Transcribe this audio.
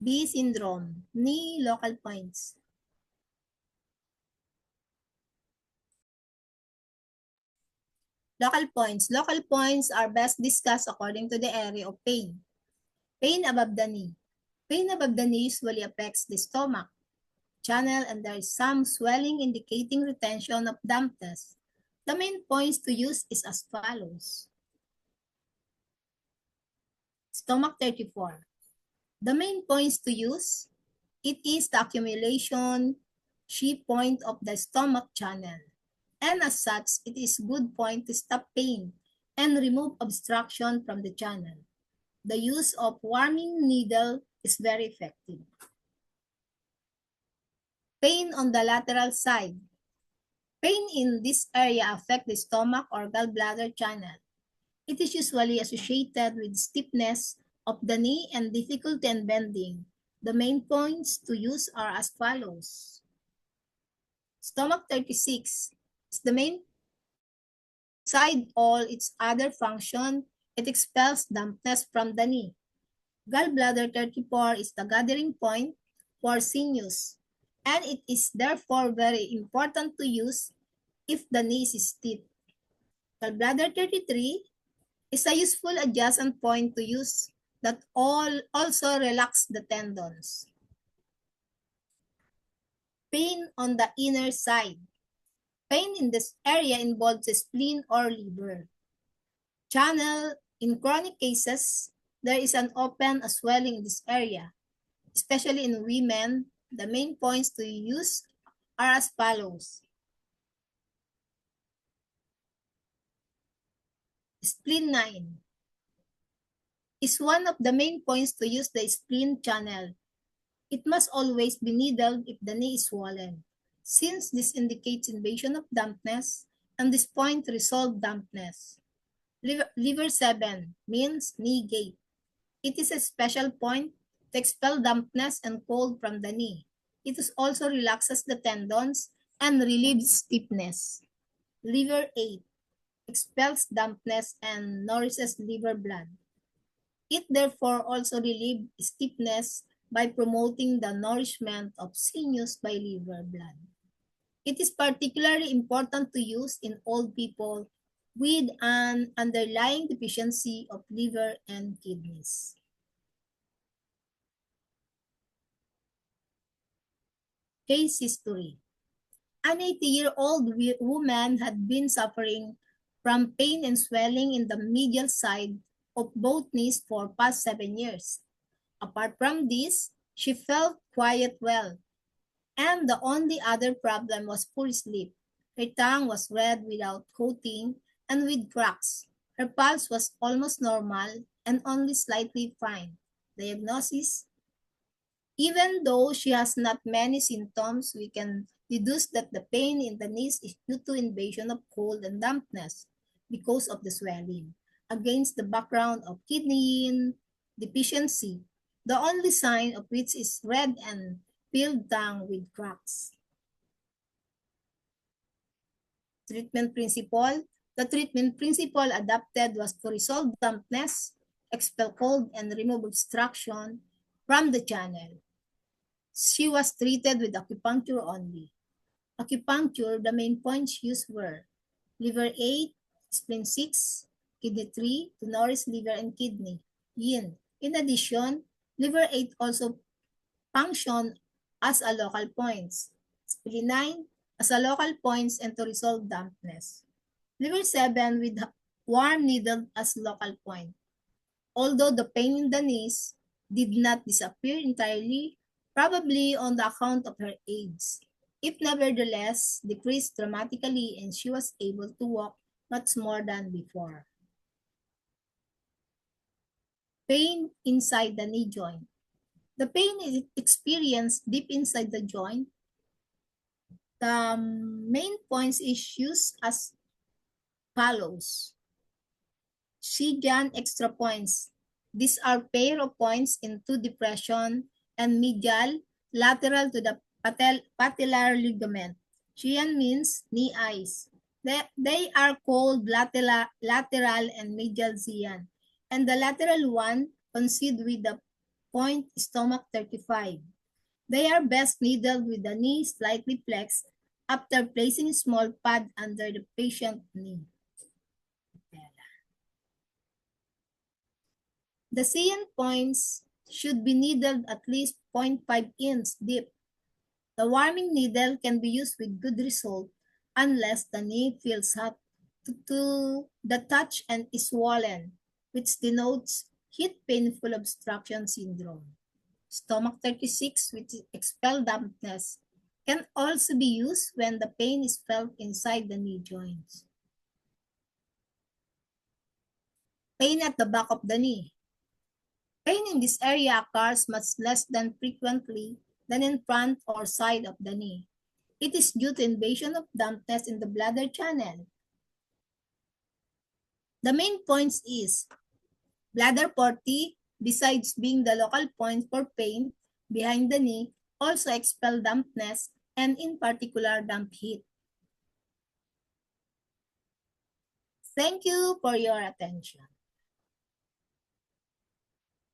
B syndrome, knee local points. Local points. Local points are best discussed according to the area of pain. Pain above the knee. Pain above the knee usually affects the stomach, channel, and there is some swelling indicating retention of dampness. The main points to use is as follows. Stomach 34. The main points to use, it is the accumulation shear point of the stomach channel. And as such, it is good point to stop pain and remove obstruction from the channel. The use of warming needle is very effective. Pain on the lateral side. Pain in this area affects the stomach or gallbladder channel. It is usually associated with stiffness of the knee and difficulty in bending. The main points to use are as follows. Stomach 36 is the main side all its other function. It expels dampness from the knee. Gallbladder 34 is the gathering point for sinews, and it is therefore very important to use if the knee is stiff. Gallbladder 33 is a useful adjacent point to use that also relax the tendons. Pain on the inner side. Pain in this area involves the spleen or liver. Channel, in chronic cases, there is an open swelling in this area. Especially in women, the main points to use are as follows. Spleen 9 is one of the main points to use the spleen channel. It must always be needled if the knee is swollen, since this indicates invasion of dampness, and this point resolve dampness. Liver 7 means knee gate. It is a special point to expel dampness and cold from the knee. It also relaxes the tendons and relieves stiffness. Liver 8 expels dampness and nourishes liver blood. It therefore also relieves stiffness by promoting the nourishment of sinews by liver blood. It is particularly important to use in old people with an underlying deficiency of liver and kidneys. Case history. An 80-year-old woman had been suffering from pain and swelling in the medial side of both knees for past 7 years. Apart from this, she felt quite well, and the only other problem was poor sleep. Her tongue was red without coating and with cracks. Her pulse was almost normal and only slightly fine. Diagnosis: even though she has not many symptoms, we can deduce that the pain in the knees is due to invasion of cold and dampness because of the swelling, against the background of kidney deficiency, the only sign of which is red and peeled tongue with cracks. Treatment principle. The treatment principle adopted was to resolve dampness, expel cold, and remove obstruction from the channel. She was treated with acupuncture only. Acupuncture, the main points used were liver 8, spleen 6, kidney 3 to nourish liver and kidney, yin. In addition, liver 8 also function as a local points, spleen 9 as a local points and to resolve dampness. Liver 7 with warm needle as local point. Although the pain in the knees did not disappear entirely, probably on the account of her age. It nevertheless decreased dramatically and she was able to walk much more than before. Pain inside the knee joint. The pain is experienced deep inside the joint. The main points is used as follows. Shijan extra points. These are pair of points into depression and medial, lateral to the patellar ligament. Shian means knee eyes. They are called lateral and medial Zian. And the lateral one coincide with the point, stomach 35. They are best needled with the knee slightly flexed after placing a small pad under the patient's knee. The CN points should be needled at least 0.5 inch deep. The warming needle can be used with good result unless the knee feels hot to the touch and is swollen, which denotes heat painful obstruction syndrome. Stomach 36, which is expel dampness, can also be used when the pain is felt inside the knee joints. Pain at the back of the knee. Pain in this area occurs much less than frequently than in front or side of the knee. It is due to invasion of dampness in the bladder channel. The main points is bladder 40, besides being the local point for pain behind the knee, also expel dampness and in particular damp heat. Thank you for your attention.